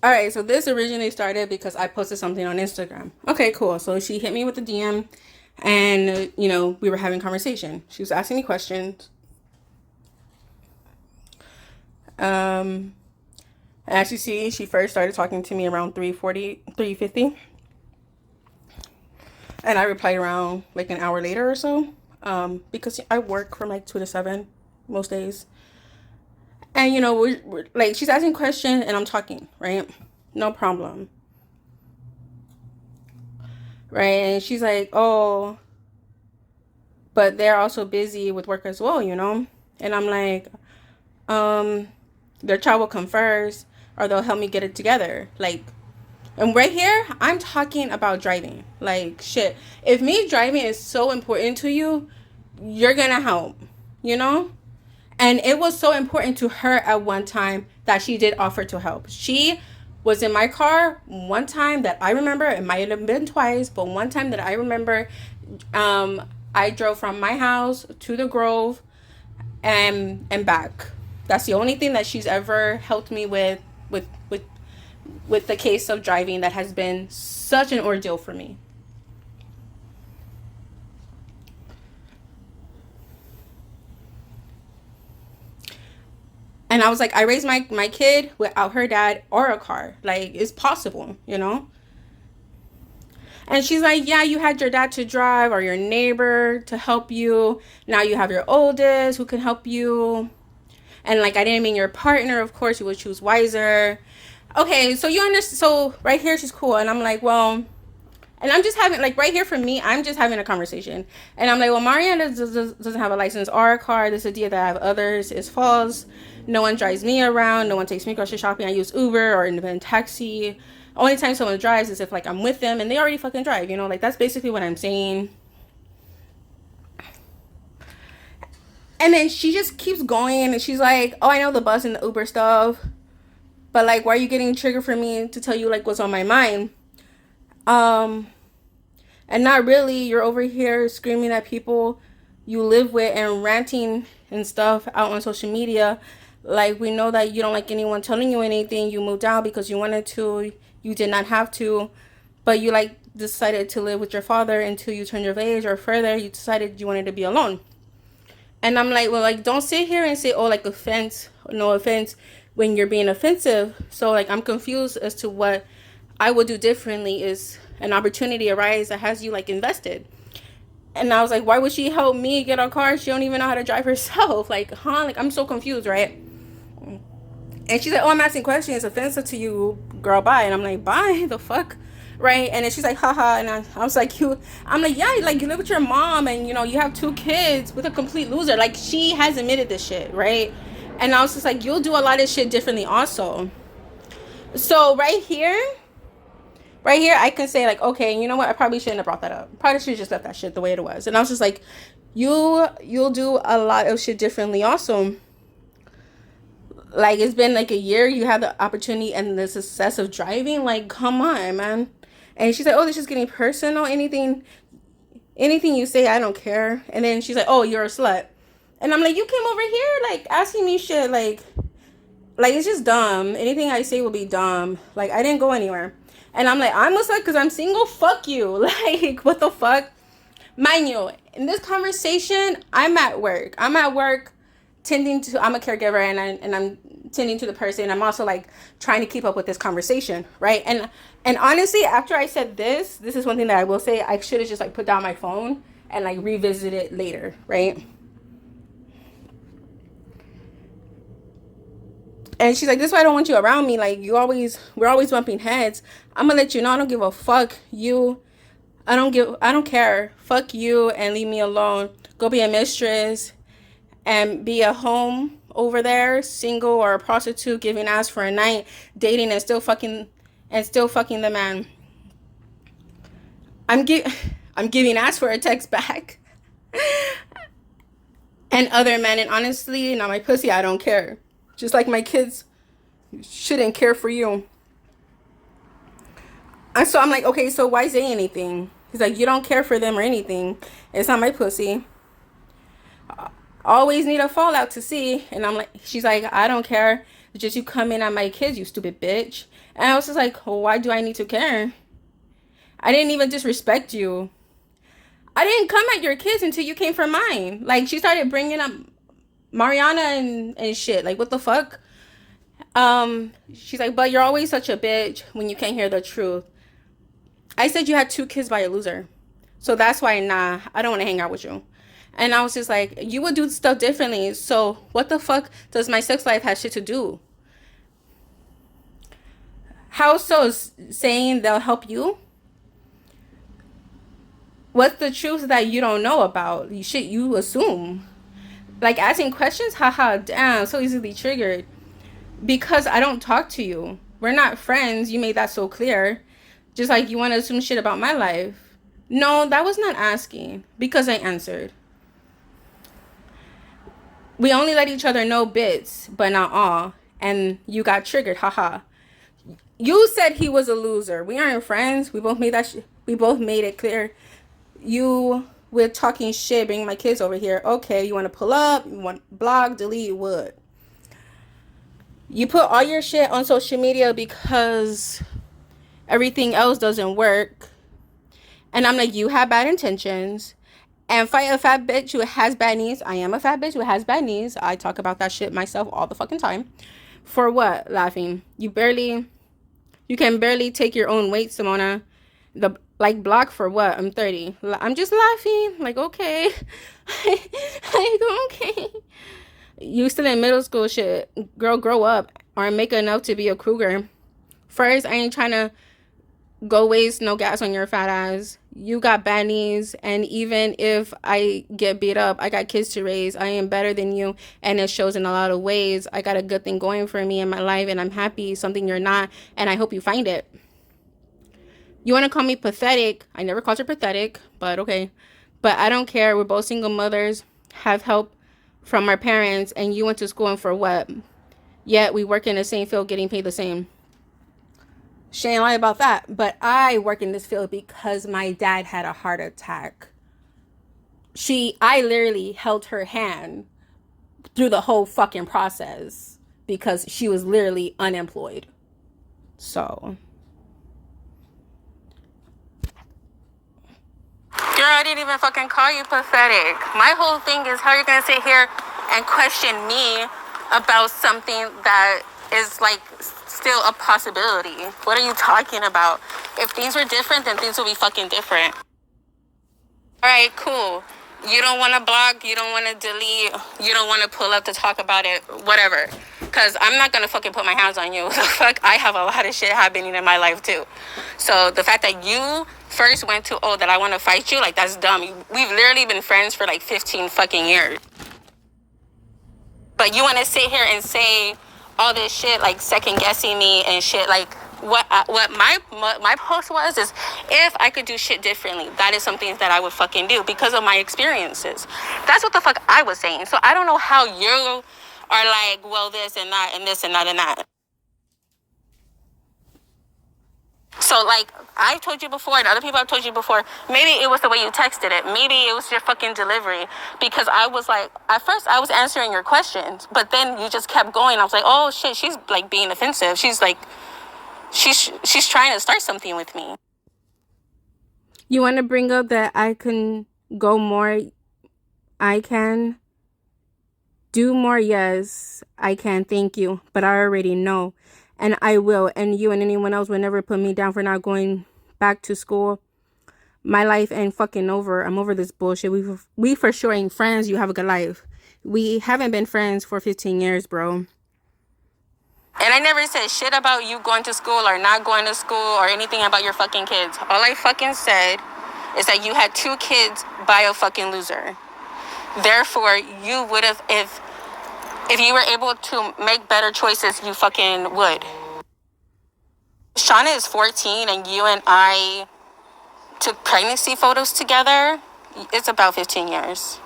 All right, so this originally started because I posted something on Instagram. Okay, cool. So she hit me with the DM, and we were having conversation. She was asking me questions. Um, as you see, she first started talking to me around 3:40, 3:50, and I replied around like an hour later or so. Because I work from like 2 to 7 most days, and we're like she's asking questions and I'm talking, right? No problem, right? And she's like, oh, but they're also busy with work as well. And I'm like, um, their child will come first, or they'll help me get it together. Like, and right here, I'm talking about driving. Like, shit. If me driving is so important to you, you're gonna help, you know? And it was so important to her at one time that she did offer to help. She was in my car one time that I remember. It might have been twice, but one time that I remember, I drove from my house to the Grove and back. That's the only thing that she's ever helped me with the case of driving that has been such an ordeal for me. And I was like, I raised my kid without her dad or a car. Like, it's possible. And she's like, yeah, you had your dad to drive or your neighbor to help you. Now you have your oldest who can help you. And like, I didn't mean your partner, of course, you would choose wiser. Okay, so you understand. So right here, she's cool. And I'm like, well, and I'm just having, like, right here for me, I'm just having a conversation. And I'm like, well, Mariana doesn't have a license or a car. This idea that I have others is false. No one drives me around. No one takes me grocery shopping. I use Uber or independent taxi. Only time someone drives is if, like, I'm with them and they already fucking drive. Like, that's basically what I'm saying. And then she just keeps going and she's like, oh, I know the bus and the Uber stuff. But, like, why are you getting triggered for me to tell you, like, what's on my mind? And not really. You're over here screaming at people you live with and ranting and stuff out on social media. Like, we know that you don't like anyone telling you anything. You moved out because you wanted to. You did not have to. But you, like, decided to live with your father until you turned your age, or further, you decided you wanted to be alone. And I'm like, well, like, don't sit here and say, oh, like, offense, no offense, when you're being offensive. So, like, I'm confused as to what I would do differently is an opportunity arise that has you, like, invested. And I was like, why would she help me get a car? She don't even know how to drive herself. Like, huh? Like, I'm so confused, right? And she's like, oh, I'm asking questions. It's offensive to you, girl, bye. And I'm like, bye? The fuck? Right? And then she's like, haha. And I was like, I'm like, yeah, like, you live with your mom and, you have 2 kids with a complete loser. Like, she has admitted this shit, right? And I was just like, you'll do a lot of shit differently also. So right here, I can say, like, okay, you know what? I probably shouldn't have brought that up. Probably should have just left that shit the way it was. And I was just like, you'll do a lot of shit differently also. Like, it's been like a year. You have the opportunity and the success of driving. Like, come on, man. And she's like, oh, this is getting personal. Anything you say, I don't care. And then she's like, oh, you're a slut. And I'm like, you came over here, like, asking me shit, like, it's just dumb. Anything I say will be dumb. Like, I didn't go anywhere. And I'm like, I'm a slut because I'm single? Fuck you. Like, what the fuck? Mind you, in this conversation, I'm at work. I'm a caregiver, and I'm tending to the person. I'm also, like, trying to keep up with this conversation, right? And honestly, after I said this is one thing that I will say, I should have just, like, put down my phone and, like, revisit it later, right? And she's like, this is why I don't want you around me. Like, we're always bumping heads. I'm gonna let you know I don't give a fuck. I don't care. Fuck you and leave me alone. Go be a mistress and be a home over there, single or a prostitute, giving ass for a night, dating and still fucking the man. I'm gi- I'm giving ass for a text back. And other men, and honestly, not my pussy, I don't care. Just like my kids shouldn't care for you. And so I'm like, okay, so why say anything? He's like, you don't care for them or anything. It's not my pussy. Always need a fallout to see. And I'm like, she's like, I don't care. It's just you come in at my kids, you stupid bitch. And I was just like, well, why do I need to care? I didn't even disrespect you. I didn't come at your kids until you came for mine. Like, she started bringing up Mariana and shit. Like, what the fuck? She's like, but you're always such a bitch when you can't hear the truth. I said you had 2 kids by a loser. So that's why, nah, I don't want to hang out with you. And I was just like, you would do stuff differently. So what the fuck does my sex life have shit to do? How so? Saying they'll help you? What's the truth that you don't know about? Shit, you assume. Like asking questions? Haha, damn, so easily triggered. Because I don't talk to you. We're not friends. You made that so clear. Just like you want to assume shit about my life. No, that was not asking. Because I answered. We only let each other know bits, but not all. And you got triggered. Haha. You said he was a loser. We aren't friends. We both made that we both made it clear. You with talking shit, bringing my kids over here. Okay, you want to pull up, you want blog, delete, what? You put all your shit on social media because everything else doesn't work. And I'm like, you have bad intentions. And fight a fat bitch who has bad knees. I am a fat bitch who has bad knees. I talk about that shit myself all the fucking time. For what? Laughing. You can barely take your own weight, Simona. Block for what? I'm 30. I'm just laughing. Like, okay. Like, okay. You still in middle school shit. Girl, grow up. Or make enough to be a Kruger. First, I ain't trying to go waste no gas on your fat ass. You got bad knees, and even if I get beat up, I got kids to raise. I am better than you, and it shows in a lot of ways. I got a good thing going for me in my life, and I'm happy, something you're not, and I hope you find it. You want to call me pathetic? I never called her pathetic, but okay. But I don't care. We're both single mothers, have help from our parents, and you went to school and for what? Yet we work in the same field getting paid the same. She ain't lie about that. But I work in this field because my dad had a heart attack. I literally held her hand through the whole fucking process because she was literally unemployed. So. Girl, I didn't even fucking call you pathetic. My whole thing is how you're gonna sit here and question me about something that is like still a possibility. What are you talking about? If things were different, then things would be fucking different. Alright, cool. You don't want to blog, you don't want to delete, you don't want to pull up to talk about it, whatever. Because I'm not going to fucking put my hands on you. Fuck, I have a lot of shit happening in my life too. So the fact that you first went to, that I want to fight you, like, that's dumb. We've literally been friends for like 15 fucking years. But you want to sit here and say all this shit, like second guessing me and shit, like, what my post was is, if I could do shit differently, that is something that I would fucking do because of my experiences. That's what the fuck I was saying. So I don't know how you are like, well, this and that and this and that and that. So, like, I've told you before, and other people have told you before, maybe it was the way you texted it. Maybe it was your fucking delivery. Because I was like, at first I was answering your questions, but then you just kept going. I was like, oh shit, she's like being offensive. She's like, she's trying to start something with me. You want to bring up that I can go more? I can do more? Yes, I can. Thank you. But I already know. And I will. And you and anyone else will never put me down for not going back to school. My life ain't fucking over. I'm over this bullshit. We for sure ain't friends. You have a good life. We haven't been friends for 15 years, bro. And I never said shit about you going to school or not going to school or anything about your fucking kids. All I fucking said is that you had 2 kids by a fucking loser. Therefore, you would have, if you were able to make better choices, you fucking would. Shauna is 14 and you and I took pregnancy photos together. It's about 15 years.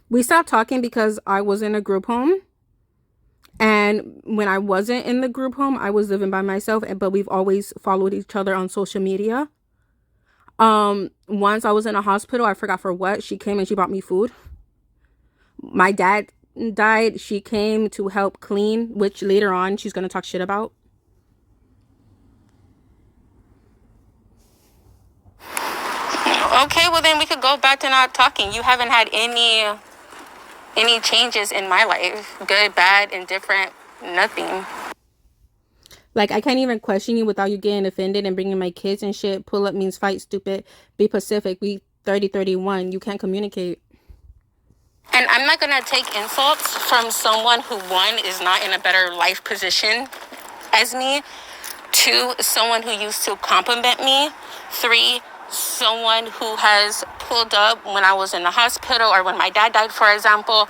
We stopped talking because I was in a group home. And when I wasn't in the group home, I was living by myself. But we've always followed each other on social media. Once I was in a hospital, I forgot for what. She came and she brought me food. My dad died. She came to help clean, which later on she's going to talk shit about. Okay, well then we could go back to not talking. You haven't had any changes in my life. Good, bad, indifferent, nothing. Like, I can't even question you without you getting offended and bringing my kids and shit. Pull up means fight, stupid. Be Pacific. We 30-31. You can't communicate. And I'm not going to take insults from someone who, one, is not in a better life position as me. Two, someone who used to compliment me. Three, someone who has pulled up when I was in the hospital or when my dad died, for example.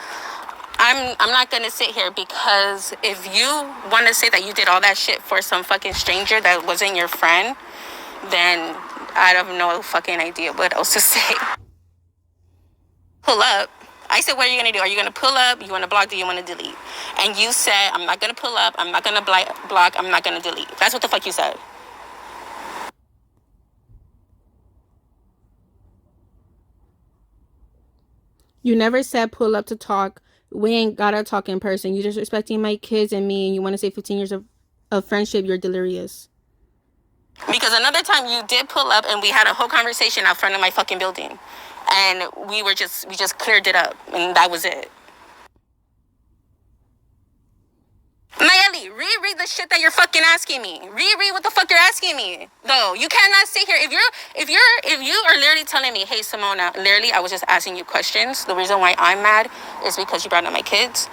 I'm not going to sit here, because if you want to say that you did all that shit for some fucking stranger that wasn't your friend, then I have no fucking idea what else to say. Pull up. I said, what are you going to do? Are you going to pull up? You want to block? Do you want to delete? And you said, I'm not going to pull up. I'm not going to block. I'm not going to delete. That's what the fuck you said. You never said pull up to talk. We ain't gotta talk in person. You disrespecting my kids and me, and you want to say 15 years of friendship. You're delirious. Because another time you did pull up and we had a whole conversation out front of my fucking building. And we just cleared it up, and that was it. Maylie, reread the shit that you're fucking asking me. Reread what the fuck you're asking me. Though you cannot sit here. If you are literally telling me, hey Simona, literally I was just asking you questions. The reason why I'm mad is because you brought up my kids.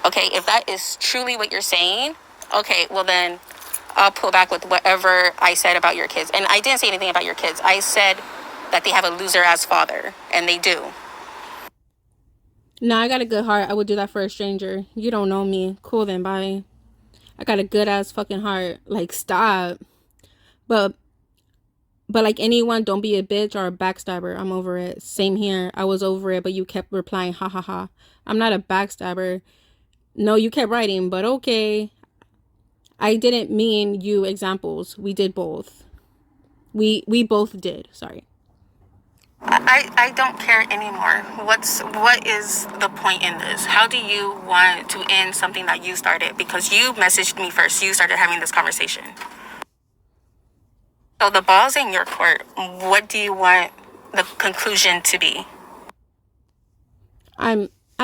Okay, if that is truly what you're saying, okay, well then I'll pull back with whatever I said about your kids. And I didn't say anything about your kids. I said that they have a loser ass father, and they do. No, I got a good heart. I would do that for a stranger. You don't know me. Cool then, bye. I got a good ass fucking heart. Like, stop. But like anyone, don't be a bitch or a backstabber. I'm over it. Same here. I was over it, but you kept replying, ha ha ha. I'm not a backstabber. No, you kept writing, but okay. I didn't mean you examples. We did both. We both did. Sorry. I don't care anymore. What is the point in this? How do you want to end something that you started? Because you messaged me first. You started having this conversation. So the ball's in your court. What do you want the conclusion to be? I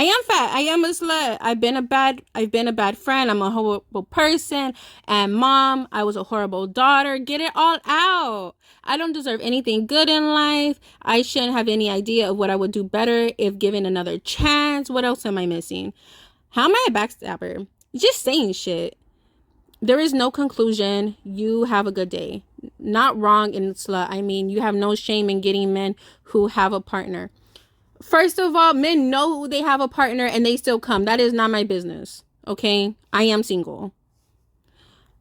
am fat. I am a slut. I've been a bad friend. I'm a horrible person. And mom, I was a horrible daughter. Get it all out. I don't deserve anything good in life. I shouldn't have any idea of what I would do better if given another chance. What else am I missing? How am I a backstabber? Just saying shit. There is no conclusion. You have a good day. Not wrong in slut. I mean, you have no shame in getting men who have a partner. First of all, men know they have a partner and they still come. That is not my business. Okay? I am single.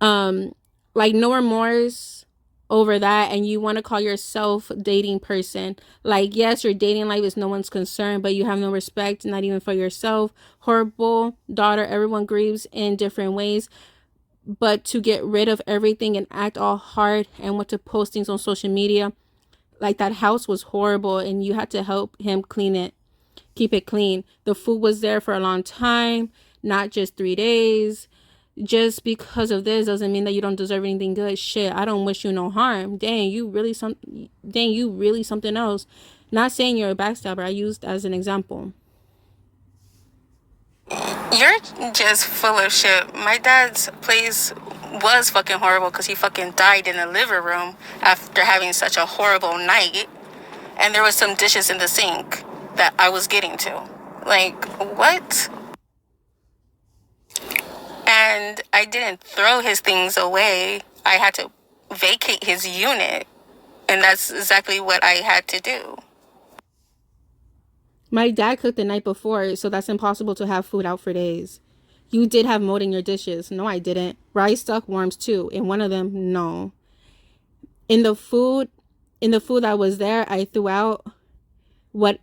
Like, no remorse over that, and you want to call yourself dating person. Like, yes, your dating life is no one's concern, but you have no respect, not even for yourself. Horrible daughter. Everyone grieves in different ways. But to get rid of everything and act all hard and want to post things on social media, like, that house was horrible and you had to help him clean it, keep it clean. The food was there for a long time, not just 3 days. Just because of this doesn't mean that you don't deserve anything good. Shit, I don't wish you no harm. Dang, you really something else. Not saying you're a backstabber. I used as an example. You're just full of shit. My dad's place was fucking horrible because he fucking died in the living room after having such a horrible night. And there was some dishes in the sink that I was getting to. Like, what? And I didn't throw his things away. I had to vacate his unit. And that's exactly what I had to do. My dad cooked the night before, so that's impossible to have food out for days. You did have mold in your dishes. No, I didn't. Rice stuck worms too. In one of them, no. In the food that was there, I threw out what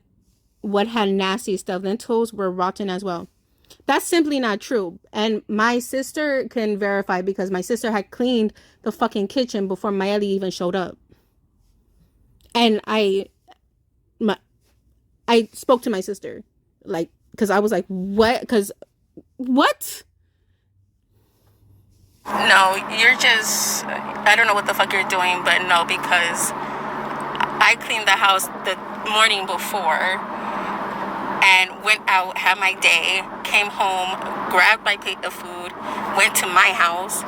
had nasty stuff. Lentils were rotten as well. That's simply not true. And my sister can verify because my sister had cleaned the fucking kitchen before Maylie even showed up. And I spoke to my sister. Like, Because I was like, what? Because what? No, you're just, I don't know what the fuck you're doing, but no, because I cleaned the house the morning before and went out, had my day, came home, grabbed my plate of food, went to my house,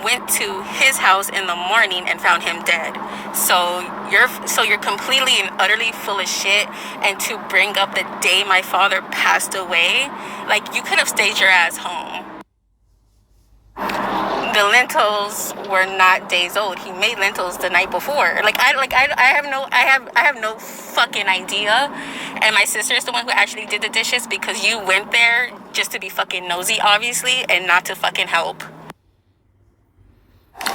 went to his house in the morning and found him dead. So you're completely and utterly full of shit. And to bring up the day my father passed away, like, you could have stayed your ass home. The lentils were not days old. He made lentils the night before. I have no fucking idea. And my sister's the one who actually did the dishes, because you went there just to be fucking nosy, obviously, and not to fucking help.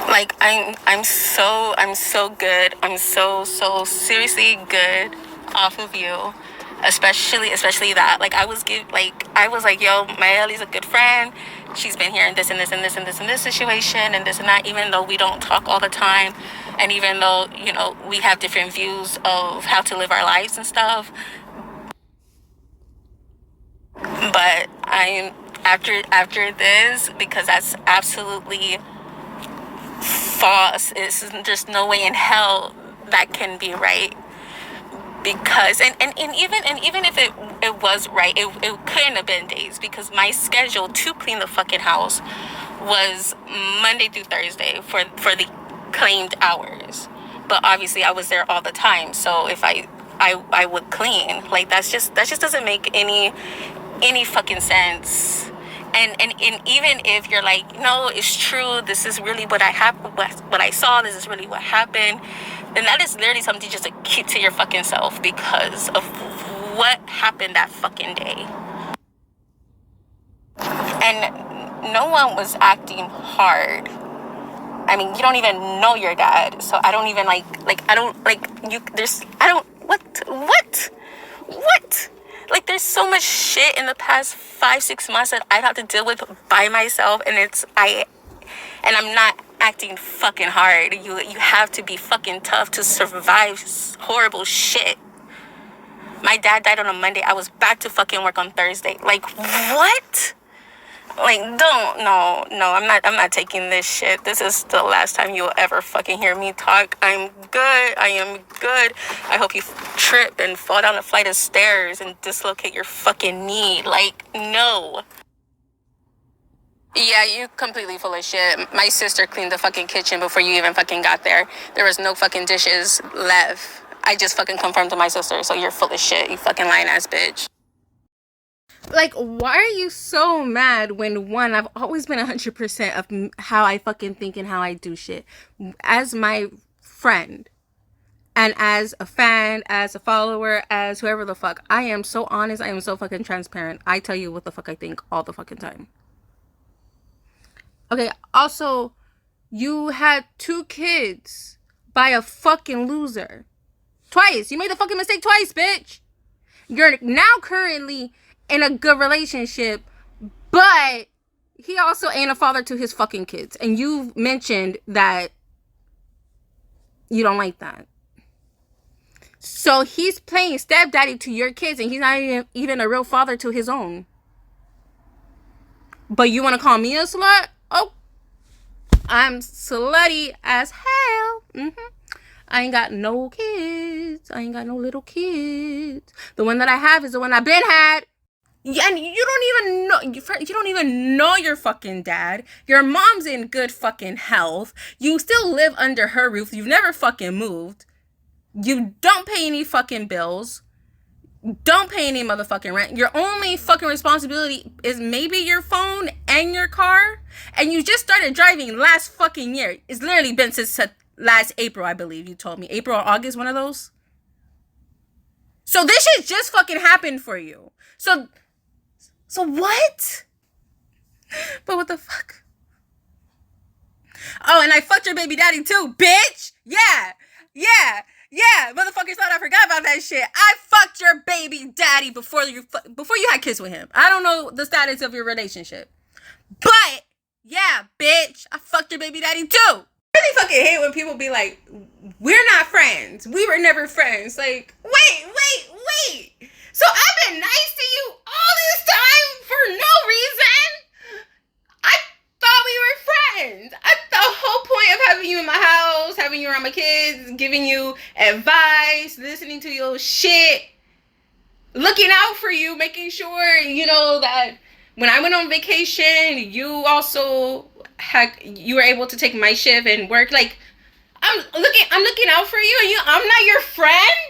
Like, I'm so good. I'm so seriously good off of you. Especially that. Like, I was like, yo, Mayellie's a good friend. She's been here in this and this and this and this and this situation and this and that, even though we don't talk all the time, and even though, you know, we have different views of how to live our lives and stuff. But I'm after this, because that's absolutely false. There's no way in hell that can be right. Because and even if it was right, it couldn't have been days, because my schedule to clean the fucking house was Monday through Thursday for the claimed hours. But obviously I was there all the time, so if I would clean. Like, that just doesn't make any fucking sense. And even if you're like, no, it's true, this is really what I saw, this is really what happened, then that is literally something just to keep to your fucking self, because of what happened that fucking day. And no one was acting hard. I mean, you don't even know your dad, so I don't even what? Like, there's so much shit in the past 5-6 months that I've had to deal with by myself, and I'm not acting fucking hard. You have to be fucking tough to survive horrible shit. My dad died on a Monday. I was back to fucking work on Thursday. Like, what? Like, I'm not taking this shit. This is the last time you'll ever fucking hear me talk. I'm good. I am good. I hope you trip and fall down a flight of stairs and dislocate your fucking knee. Like, no. Yeah, you completely full of shit. My sister cleaned the fucking kitchen before you even fucking got there. There was no fucking dishes left. I just fucking confirmed to my sister, so you're full of shit, you fucking lying ass bitch. Like, why are you so mad when, one, I've always been 100% of how I fucking think and how I do shit. As my friend, and as a fan, as a follower, as whoever the fuck, I am so honest, I am so fucking transparent. I tell you what the fuck I think all the fucking time. Okay, also, you had 2 kids by a fucking loser. Twice. You made the fucking mistake twice, bitch. You're now currently in a good relationship, but he also ain't a father to his fucking kids. And you've mentioned that you don't like that. So he's playing stepdaddy to your kids, and he's not even a real father to his own. But you want to call me a slut? Oh, I'm slutty as hell. I ain't got no kids. I ain't got no little kids. The one that I have is the one I've been had. Yeah, and you don't even know your fucking dad. Your mom's in good fucking health. You still live under her roof. You've never fucking moved. You don't pay any fucking bills. Don't pay any motherfucking rent. Your only fucking responsibility is maybe your phone and your car. And you just started driving last fucking year. It's literally been since last April, I believe you told me. April or August, one of those. So this shit just fucking happened for you. So what? But what the fuck? Oh, and I fucked your baby daddy too, bitch. Yeah. Motherfuckers thought I forgot about that shit. I fucked your baby daddy before you had kids with him. I don't know the status of your relationship, but yeah, bitch, I fucked your baby daddy too. I really fucking hate when people be like, we're not friends. We were never friends. Like, wait. So I've been nice to you all this time for no reason. I thought we were friends. The whole point of having you in my house, having you around my kids, giving you advice, listening to your shit, looking out for you, making sure, you know, that when I went on vacation, you also you were able to take my shift and work. Like, I'm looking out for you, and I'm not your friend.